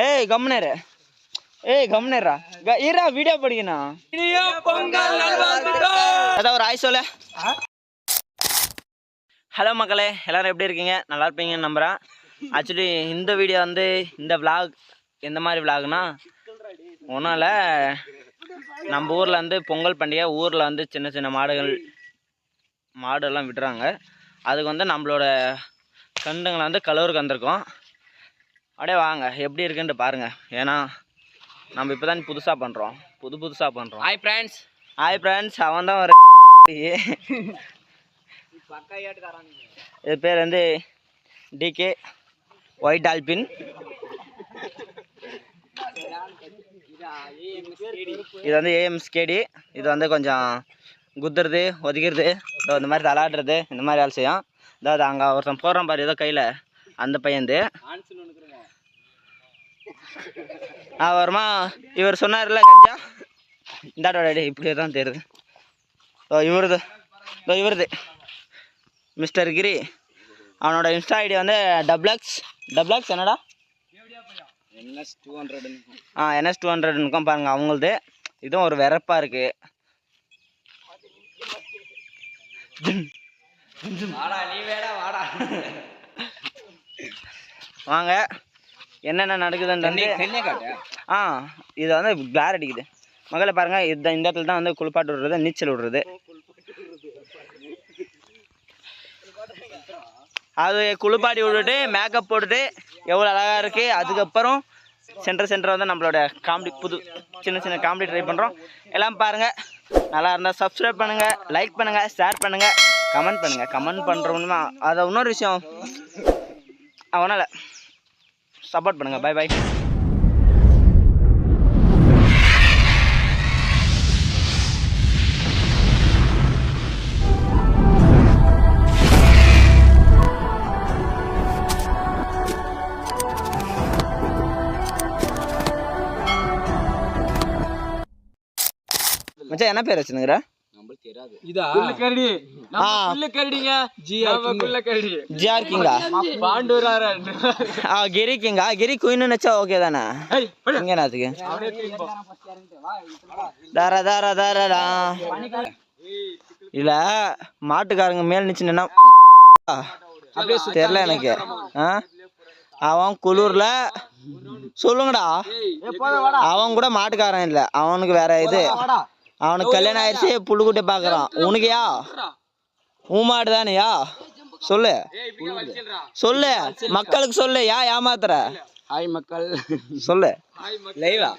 ஏய் கம்னேரு கம்னேரா ஈரா வீடியோ படிக்கணும். அதான் ஒரு ஆய் சொல்ல. ஹலோ மக்களே, எல்லோரும் எப்படி இருக்கீங்க? நல்லா இருப்பீங்கன்னு நம்புகிறேன். ஆக்சுவலி இந்த வீடியோ வந்து இந்த விளாக் எந்த மாதிரி விளாக்னா, ஒன்றும் இல்லை, நம்ம ஊரில் வந்து பொங்கல் பண்டிகை ஊரில் வந்து சின்ன சின்ன மாடெல்லாம் விடுறாங்க. அதுக்கு வந்து நம்மளோட கண்டுங்களை வந்து கலூருக்கு வந்திருக்கோம். அப்படியே வாங்க எப்படி இருக்குன்ட்டு பாருங்கள். ஏன்னா நம்ம இப்போ தான் புதுசாக பண்ணுறோம். ஹாய் ஃப்ரெண்ட்ஸ் அவன் தான் ஒரு இது பேர் வந்து டிகே ஒயிட் டால்பின். இது வந்து ஏஎம்ஸ்கேடி. இது வந்து கொஞ்சம் குத்துறது ஒதுக்கிறது இந்த மாதிரி தலாடுறது இந்த மாதிரி வேலை செய்யும். அதாவது அங்கே ஒருத்தன் போடுறான் பாரு ஏதோ கையில், அந்த பையன்து. அப்புறமா இவர் சொன்னார்ல கஞ்சா இந்தாடோட இப்படியே தான் தெரியுது. இவருது மிஸ்டர் கிரி. அவனோட இன்ஸ்டா ஐடி வந்து டப்ளக்ஸ் என்னடா NS200 பாருங்க அவங்களது. இதுவும் ஒரு வெறப்பா இருக்கு. வாங்க என்னென்ன நடக்குதுன்னு. இது வந்து கிளார் அடிக்குது மகளை பாருங்க. இந்த இடத்துல தான் வந்து குளிப்பாட்டு விடுறது, நீச்சல் விடுறது. அது குளிப்பாட்டி விட்டுட்டு மேக்கப் போட்டுட்டு எவ்வளோ அழகாக இருக்குது. அதுக்கப்புறம் சென்டர் வந்து நம்மளோட காமெடி சின்ன காமெடி ட்ரை பண்ணுறோம். எல்லாம் பாருங்கள். நல்லா இருந்தால் சப்ஸ்கிரைப் பண்ணுங்கள், லைக் பண்ணுங்கள், ஷேர் பண்ணுங்கள், கமெண்ட் பண்ணுங்கள். கமெண்ட் பண்ணுறோம்னா அதை இன்னொரு விஷயம் அவனால் சப்போர்ட் பண்ணுங்கள். பை. மச்சான் என்ன பேர் வச்சுனுங்கற? நம்மளுக்கு தெரியாது. இதா புல்லக்கரடி. நம்ம புல்லக்கரடிங்க. ஜிஆர் கிங்கா? பாண்டூராரா. கிரி கிங்கா? கிரி குயின்னு நச்சா ஓகே தானே? இங்க என்னதுக்கு? தாரா இல்ல மாட்டுக்காரங்க மேல் நிச்சுனா அப்படியே தெரியல எனக்கு. அவன் குளூர்ல சொல்லுங்கடா. அவன் கூட மாட்டுக்காரன் இல்லை, அவனுக்கு வேற இது. அவனுக்கு கல்யாணம் ஆயிடுச்சு, புள்ளுக்குட்டி பாக்குறான். உனக்குயா ஊமாடு தானையா? சொல்லு மக்களுக்கு சொல்லு. ஏமாத்துற? ஹாய் மக்கள் சொல்லு. லைவா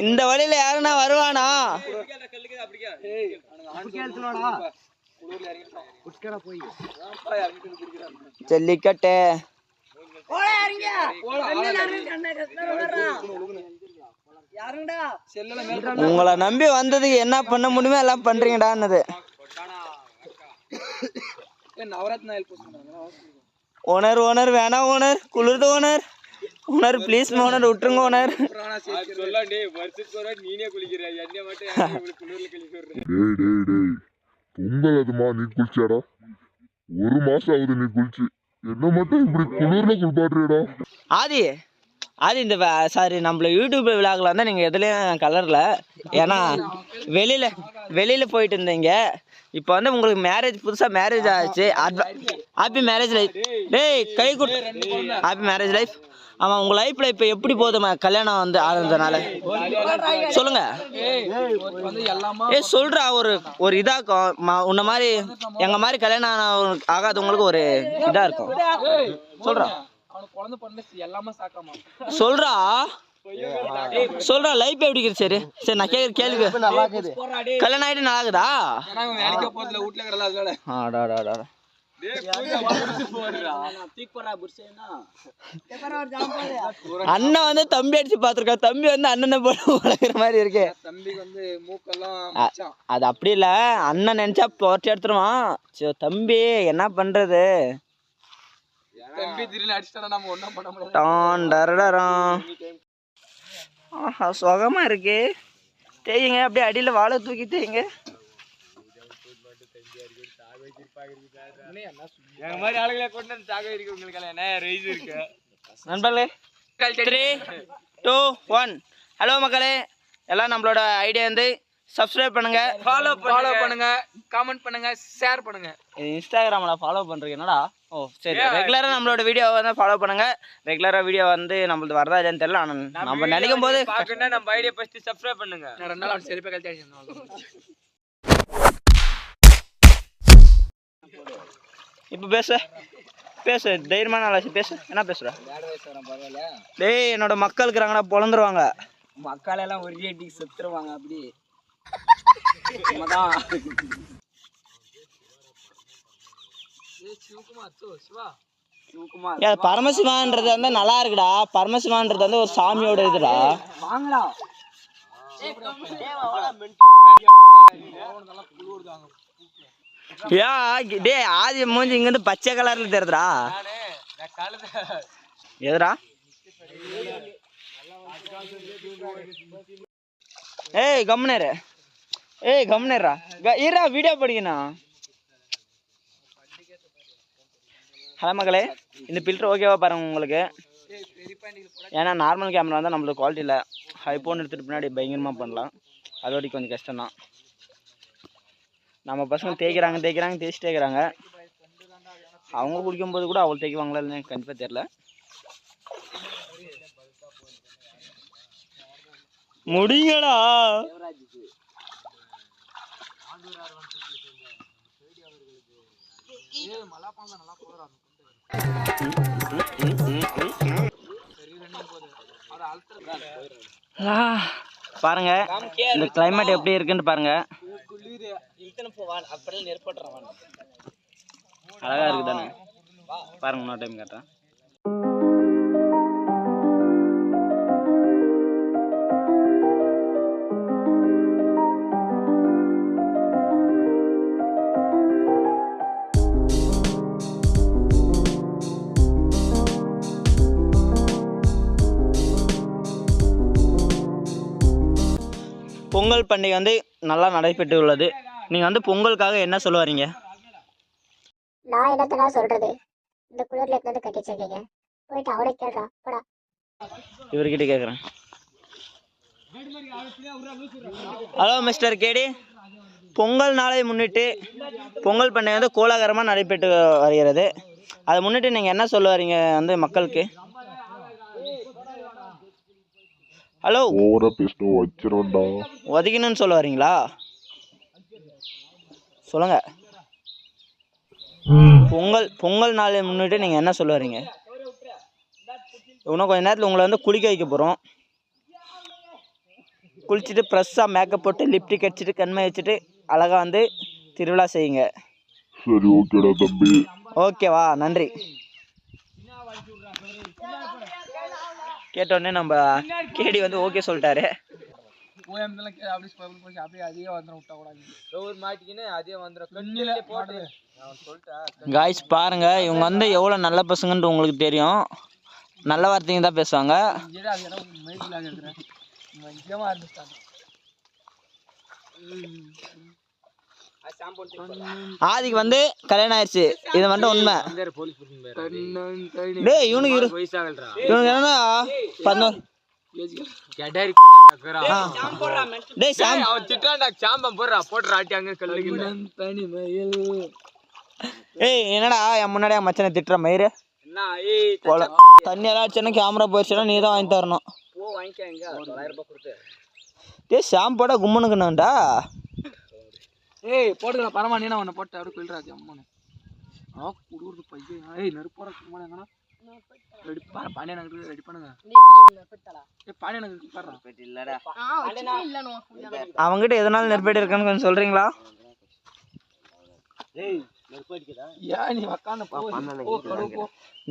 இந்த வழியில யாருன்னா வருவானா? ஜல்லிக்கட்டு உங்களை நம்பி வந்ததுக்கு என்ன பண்ண முடியுமோ எல்லாம் பண்றீங்கடான்னது. ஓனர் வேணாம். ஓனர் குளிர்து. ஓனர் ப்ளீஸ் ஓனர் விட்டுருங்க. ஓனர் பொங்கல் அதுமா நீ குளிச்சாடா? ஒரு மாசம் ஆகுது நீ குளிச்சு, என்ன மட்டும் இப்படி குளிர்ல குளிப்பாடுறா? ஆதி இந்த சாரி நம்மள யூடியூப் விளாக்ல இருந்தால் நீங்கள் எதுலேயும் கலரில். ஏன்னா வெளியில் போயிட்டு இருந்தீங்க. இப்போ வந்து உங்களுக்கு புதுசாக மேரேஜ் ஆச்சு. Happy marriage life. டேய் கை கொடு. Happy marriage life. ஆமாம், உங்கள் லைஃப்பில் இப்போ எப்படி போகுதுமா கல்யாணம் வந்து ஆனதுனால சொல்லுங்க. சொல்கிறா ஒரு இதாக்கும். உன்ன மாதிரி எங்கள் மாதிரி கல்யாணம் ஆகாதவங்களுக்கு ஒரு இதாக இருக்கும். சொல்கிறா லைஃப் எப்படி இருக்கு? சரி நான் கேட்குற கேள்வி. கல்யாணம் ஆகிட்டு நல்லாகுதா? அண்ணன் வந்து தம்பி அடிச்சு பாத்துருக்கா. தம்பி வந்து அண்ணனை போல வளர்க்குற மாதிரி இருக்கு. அது அப்படி இல்ல, அண்ணன் நினைச்சா போட்டு எடுத்துருவான். தம்பி என்ன பண்றது? சுகமா இருக்கு. தேயுங்க அப்படியே அடியில வாழை தூக்கி தேயுங்க. நண்பர்களே 3 2 1 ஹலோ மக்களே, எல்லாம் நம்மளோட ஐடியா வந்து சப்ஸ்கிரைப் பண்ணுங்க, ஃபாலோ பண்ணுங்க, கமெண்ட் பண்ணுங்க, ஷேர் பண்ணுங்க. இன்ஸ்டாகிராம்ல ஃபாலோ பண்றீங்க என்னடா? ஓ சரி, ரெகுலரா நம்மளோட வீடியோ வந்து ஃபாலோ பண்ணுங்க. ரெகுலரா வீடியோ வந்து நம்மளுக்கு வரதா இல்லையான்னு தெரியல, ஆனா நம்ம நினைக்கும் போது பாக்கணும்னா நம்ம ஐடியா ஃபர்ஸ்ட் சப்ஸ்கிரைப் பண்ணுங்க. நான் 2 நாள் செருப்பே கழட்டி அடிச்சேன். இப்போ பேசு தைரியமான ஆளாச்சு, பேசு. என்ன பேசுற? டேய், என்னோட மக்கள் இருக்கிறாங்கடா, பொழந்துருவாங்க. மக்கள் எல்லாம் ஒரே அடிக்கு செத்துருவாங்க. அப்படி பரமசிவான்றது வந்து நல்லா இருக்குடா. பரமசிவான்றது வந்து ஒரு சாமியோட இதுடா. டே ஆதி மூஞ்சி இங்க இருந்து பச்சை கலர்ல தெரியுதுடா. எதுடா? ஏய் கம்னேரு, ஈரா வீடியோ படிக்கணும். ஹலோ மக்களே, இந்த ஃபில்டர் ஓகேவா பாருங்க உங்களுக்கு. ஏன்னா நார்மல் கேமரா வந்து நம்மளுக்கு குவாலிட்டி இல்லை. ஐஃபோன் எடுத்துகிட்டு பின்னாடி பயங்கரமாக பண்ணலாம், அதோட கொஞ்சம் கஷ்டம்தான். நம்ம பசங்க தேய்ச்சிட்டே இருக்கிறாங்க. அவங்க குளிக்கும்போது கூட அவள் தேய்க்குவாங்களா இல்லைன்னு கண்டிப்பாக தெரில. முடிங்கடா. பாருங்க இந்த கிளைமேட் எப்படி இருக்குன்னு பாருங்க. அழகா இருக்கு தானே? பாருங்க, இன்னொரு டைம் காட்டுறேன். பொங்கல் பண்டிகை வந்து நல்லா நடைபெற்று உள்ளது. நீங்கள் வந்து பொங்கலுக்காக என்ன சொல்ல வரீங்க? நான் என்னத்தடா சொல்றது, இந்த குளிர்ல இருந்து கட்டி வச்சிருக்கீங்க, போயிட்டு அவளை கேள்றா போடா. இவர்கிட்ட கேட்குறேன். ஹலோ மிஸ்டர் கேடி, பொங்கல் நாளை முன்னிட்டு பொங்கல் பண்டிகை வந்து கோலாகலமாக நடைபெற்று வருகிறது. அதை முன்னிட்டு நீங்கள் என்ன சொல்ல வரீங்க வந்து மக்களுக்கு? ஹலோ, ஓவரா பேசணும் வச்சிருந்தா ஒதுக்கணும்னு சொல்ல வரீங்களா? சொல்லுங்க. பொங்கல் நாளை முன்னிட்டு நீங்கள் என்ன சொல்ல வரீங்க? இன்னும் கொஞ்ச நேரத்தில் உங்களை வந்து குளிக்க வைக்க போகிறோம். குளிச்சுட்டு ஃப்ரெஷ்ஷாக மேக்கப் போட்டு லிப்டிக் அடிச்சுட்டு கண்மை வச்சுட்டு அழகாக வந்து திருவிழா செய்யுங்க. சரி, ஓகேடா தம்பி. ஓகேவா, நன்றி. கேட்டோடனே நம்ம கேடி வந்து ஓகே சொல்லிட்டாரு. காய்ஸ் பாருங்க, இவங்க வந்து எவ்வளோ நல்ல பசங்கன்ட்டு உங்களுக்கு தெரியும். நல்ல வார்த்தைங்க தான் பேசுவாங்க. ஆதிக்கு வந்து கல்யாணம் ஆயிடுச்சு, இது வந்து உண்மை. டேய் இவனுக்கு என்னன்னா 11. ஏய் என்னடா என் முன்னாடி மச்சனை திட்டுற மயிறு? தண்ணி எல்லாம் அடிச்சேன்னா கேமரா போயிடுச்சுன்னா நீ தான் வாங்கி தரணும். டேய் ஷாம்போட கும்மனுக்குண்ணா. ஏய் போட்டுக்கலாம் பரவாயில்ல, நான் உன்னை போட்டு அப்படியே குளிராஜ் அம்மனு குடுறது பையன். ஏய் நெருப்போட கும்மா எங்கன்னா பாண்டியா நகருக்கு ரெடி பண்ணுங்க. பாண்டியா நகருக்கு அவங்ககிட்ட எதனால நெருப்பேடி இருக்கான்னு கொஞ்சம் சொல்றீங்களா?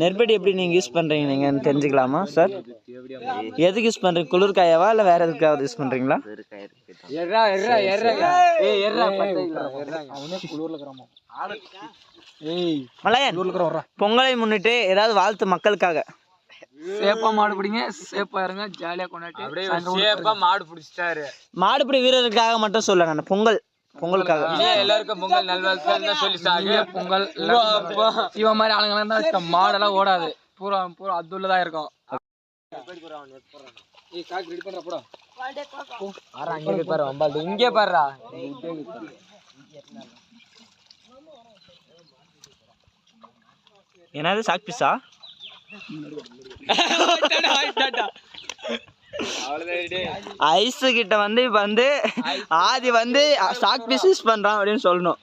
நெருப்பேடி எப்படி நீங்க யூஸ் பண்றீங்க நீங்க தெரிஞ்சுக்கலாமா சார்? எதுக்கு யூஸ் பண்றீங்க? குளிர் காயவா இல்ல வேற எதுக்காவது யூஸ் பண்றீங்களா? பொங்கலை முன்னிட்டு ஏதாவது வாழ்த்து மக்களுக்காக. சேப்பா மாடு பிடிங்க, சேப்பா இருங்க, ஜாலியா கொண்டாட்டி மாடு பிடிச்சிட்டாரு. மாடுபிடி வீரருக்காக மட்டும் சொல்ல, நான் பொங்கலுக்காக எல்லாருக்கும் பொங்கல் நல்வாழ்த்து சொல்லி பொங்கல். இவன் மாதிரி ஆளுங்கெல்லாம் தான் மாடெல்லாம் ஓடாது, பூரா அதுள்ளதான் இருக்கும். ஏய் காக்கு ரெடி பண்றா போடா ஆறா அங்க பாரு வம்பால் இங்கே பாருடா என்னது சாக் பீஸா ஐஸ் கிட்ட வந்து இப்ப வந்து ஆதி வந்து சாக் பீஸ் யூஸ் பண்றான் அப்படின்னு சொல்லணும்.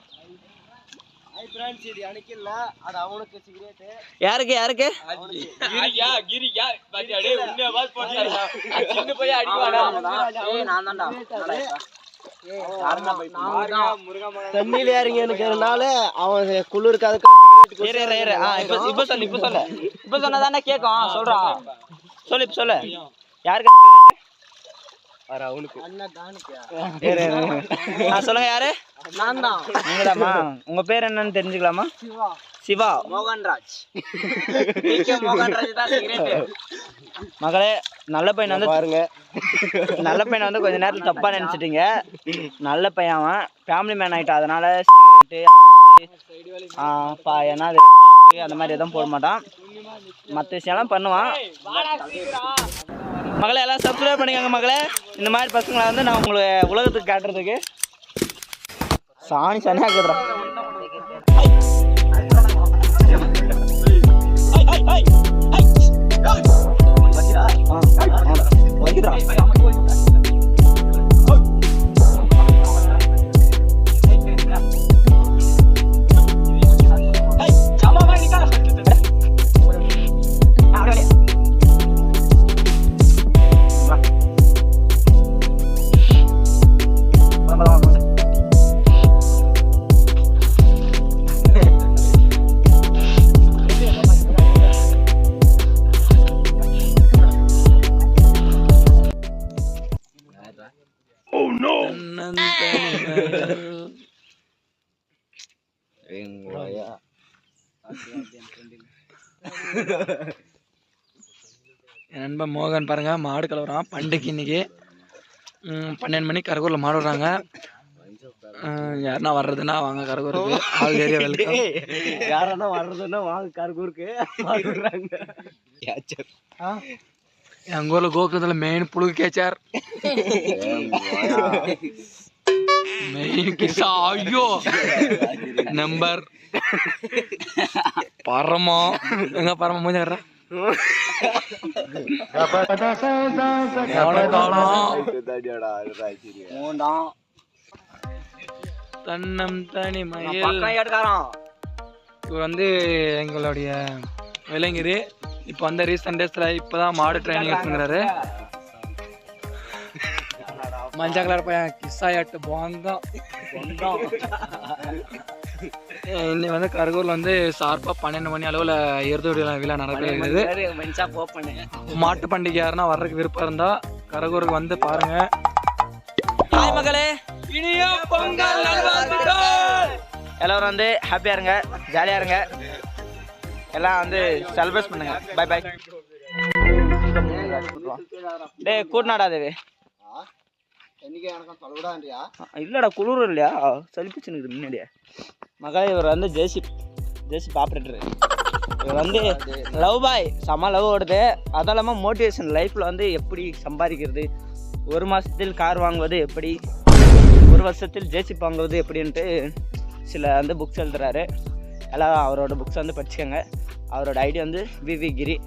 யாருக்கு யாருக்கு தண்ணியில இறங்கினால அவன் குளிர்க்காத இப்ப சொல்லு இப்ப சொன்னதானே கேட்கும் சொல்றா சொல்லு இப்ப சொல்லு யாருக்கு சொல்லுங்க யாரு நீங்களாமா உங்க பேர் என்னன்னு தெரிஞ்சுக்கலாமா சிவா மோகன்ராஜ் மகளே நல்ல பையன் வந்து பாருங்க நல்ல பையனை வந்து கொஞ்ச நேரத்துல தப்பா நினைச்சிட்டீங்க நல்ல பையன் அவன் ஃபேமிலி மேன் ஆயிட்டான் அதனால சிகரெட்டு என்னது அந்த மாதிரி எதுவும் போட மாட்டான் மற்ற விஷயம்லாம் பண்ணுவான் மகளே எல்லாம் சப்ஸ்கிரைப் பண்ணிக்கோங்க மகளே இந்த மாதிரி பசங்களை வந்து நான் உங்களுக்கு உலகத்துக்கு காட்டுறதுக்கு சாணி சனியாக இருக்கிறோம் என் நண்பன் மோகன் பாருங்க மாடு கலவரான் பண்டுக்கு இன்னைக்கு 12 மணிக்கு கரகூரில் மாடு விடுறாங்க. யாருன்னா வர்றதுன்னா வாங்க கரகூருக்கு ஆல் ஏரியா வெல்கம். யாரன்னா வர்றதுன்னா வாங்க கரகூருக்கு எங்கள் ஊரில் கோகுலத்தில் மெயின் புழுகு கேச்சார் மெயின் கிசா ஐயோ நம்பர் பரமா எங்க பரமா மூஞ்ச கட்டுறா தன்னம் தனிமையில் இவர் வந்து எங்களுடைய விலங்குது. இப்போ வந்து ரீசெண்ட் டேஸில் இப்போதான் மாடு ட்ரைனிங் எடுத்துங்கிறாரு. மஞ்சள் கலர் பையன் கிஸ்ஸாயாட்டு போந்தான். இன்னைக்கு வந்து கரகூரில் வந்து ஷார்ப்பாக 12 மணி அளவில் எருது விழா நடக்கிறது. மாட்டு பண்டிகை யாருன்னா வர்றதுக்கு விருப்பம் இருந்தா கரகூருக்கு வந்து பாருங்க. ஹாய் மகளே, இனிய பொங்கல் நல்வாழ்த்துக்கள். எல்லாரும் வந்து ஹாப்பியா இருங்க, ஜாலியா இருங்க, எல்லாம் வந்து செலிப்ரேட் பண்ணுங்க. Bye bye. டேய் கூட்டனாடா தேவி இல்லடா குளிர் இல்லையா சலிப்பிச்சு நிற்குது முன்னாடியே. மகளே இவர் வந்து ஜேசிப் ஆப்ரேட்டர். இவர் வந்து லவ் பாய் செம்ம லவ் ஓடுது. அதுவும் இல்லாமல் மோட்டிவேஷன் லைஃப்பில் வந்து எப்படி சம்பாதிக்கிறது, 1 மாதத்தில் கார் வாங்குவது எப்படி, 1 வருஷத்தில் ஜேசிப் வாங்குவது எப்படின்ட்டு சில வந்து புக்ஸ் எழுதுறாரு. எல்லாம் அவரோட புக்ஸ் வந்து படிச்சுக்கோங்க. அவரோட ஐடி வந்து விவி கிரி.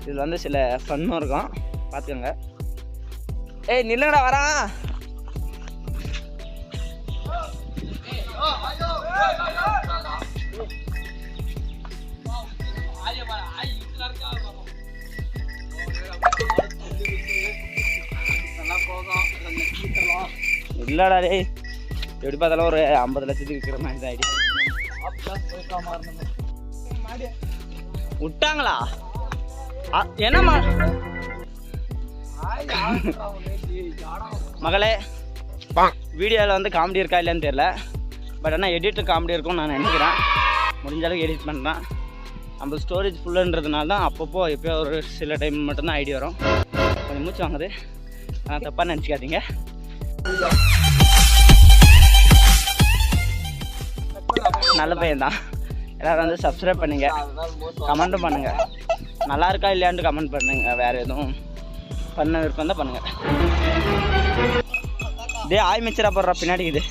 இதில் வந்து சில ஃபன்னும் இருக்கும், பார்த்துக்கோங்க. ஏய் நில்லுங்கடா வரான். இல்லடா டேய் எப்படி பார்த்தாலும் ஒரு 50 லட்சத்துக்கு விற்கிற மாதிரி தான் ஐடியா. விட்டாங்களா என்னம்மா மகளே? வீடியோவில் வந்து காமெடி இருக்கா இல்லைன்னு தெரியல, பட் ஆனால் எடிட்டர் காமெடி இருக்கும்னு நான் நினைக்கிறேன். முடிஞ்ச அளவுக்கு எடிட் பண்ணுறேன். நம்ம ஸ்டோரேஜ் ஃபுல்லுன்றதுனால தான் அப்பப்போ எப்போயோ ஒரு சில டைம் மட்டும்தான் ஐடியா வரும். கொஞ்சம் மூச்சு வாங்குது, நான் தப்பாக நினச்சிக்காதீங்க. நல்ல பையன் தான். எல்லோரும் வந்து சப்ஸ்கிரைப் பண்ணுங்கள், கமெண்ட்டும் பண்ணுங்கள். நல்லா இருக்கா இல்லையான்னு கமெண்ட் பண்ணுங்க. வேறு எதுவும் பண்ண விருப்பம் தான் பண்ணுங்க. டே ஆய் மிச்சரா போடுறா பின்னாடி இது.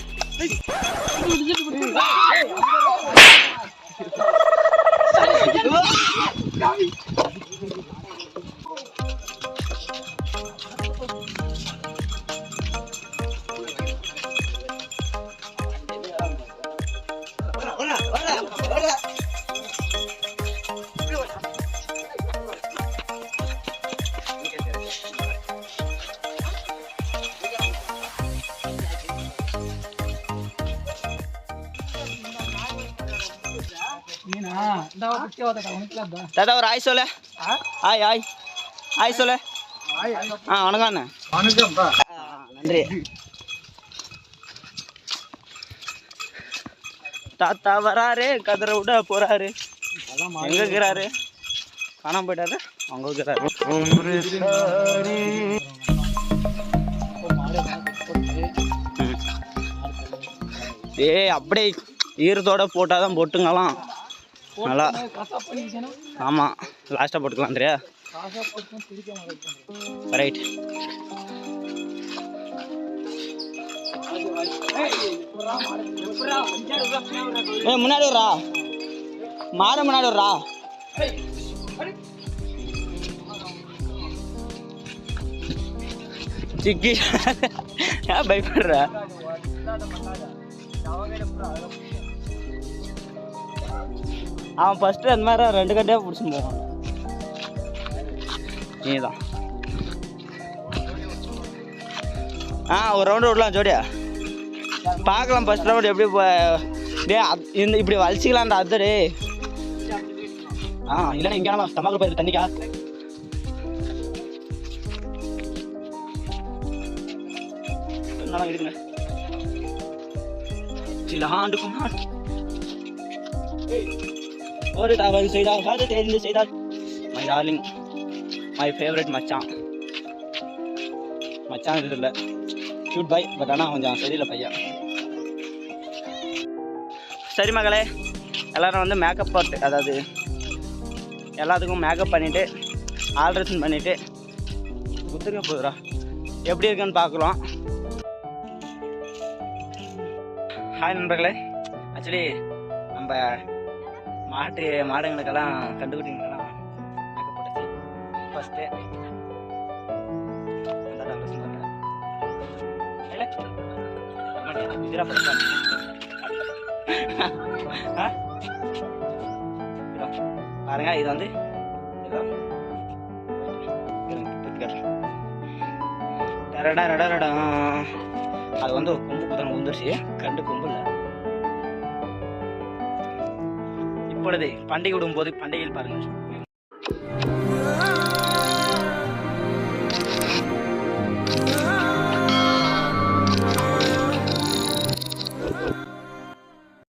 தாத்தா ஒரு ஆய் சொல்லு. ஆய் ஆய் ஆய் சொல்லு. வணக்கம் அண்ணா. நன்றி. தாத்தா வராரு, கதிரை விட போறாரு. எங்க இருக்கிறாரு? காணாம போயிட்டாரு. அவங்க இருக்கிறாரு. ஏய் அப்படியே ஈரத்தோட போட்டாதான் போட்டுங்களாம் நல்லா. ஆமா லாஸ்டா போட்டுக்கலாம் தெரியா? ரைட். முன்னாடி வரா மாற, முன்னாடி வரா. சிக்கி ஏன் பயப்படுற? அவன் ஃபர்ஸ்ட் அந்த மாதிரி 2 கட்டையா பிடிச்சி போவான். நீதான் ஒரு ரவுண்டு விடலாம் ஜோடியா. பார்க்கலாம் ஃபர்ஸ்ட் ரவுண்ட் எப்படி டே இந்த இப்படி வலிச்சிக்கலாம்டா அது. டே இல்லைன்னா இங்கே ஸ்டமக்கில் போயிரு தண்ணிக்கா. நல்லா இருக்குங்க சில்லாண்டுக்கும் ஒரு டவல் செய்தால் காது தெரிந்து செய்தால். மை டார்லிங், மை ஃபேவரட் மச்சான். மச்சான் இது இல்லை, க்யூட் பாய். பட் ஆனால் கொஞ்சம் சரியில்லை பையன். சரி மகளே, எல்லோரும் வந்து மேக்கப் போட்டு, அதாவது எல்லாத்துக்கும் மேக்கப் பண்ணிவிட்டு ஆல்ட்ரேஷன் பண்ணிவிட்டு குத்துருக்க போதுரா எப்படி இருக்குன்னு பார்க்கலாம். ஹாய் நண்பர்களே. ஆக்சுவலி நம்ம மாடுங்களுக்கெல்லாம் கண்டுபிடிங்களுக்கெல்லாம் மேக்கப் போட்டாச்சு. ஃபஸ்ட்டு பாருங்க, இது வந்து அது வந்து கொம்பு குத்தனம் வந்துருச்சு, கண்டு கொம்பு இல்லை. இப்பொழுது பண்டிகை விடும் போது பண்டிகையில் பாருங்கள்.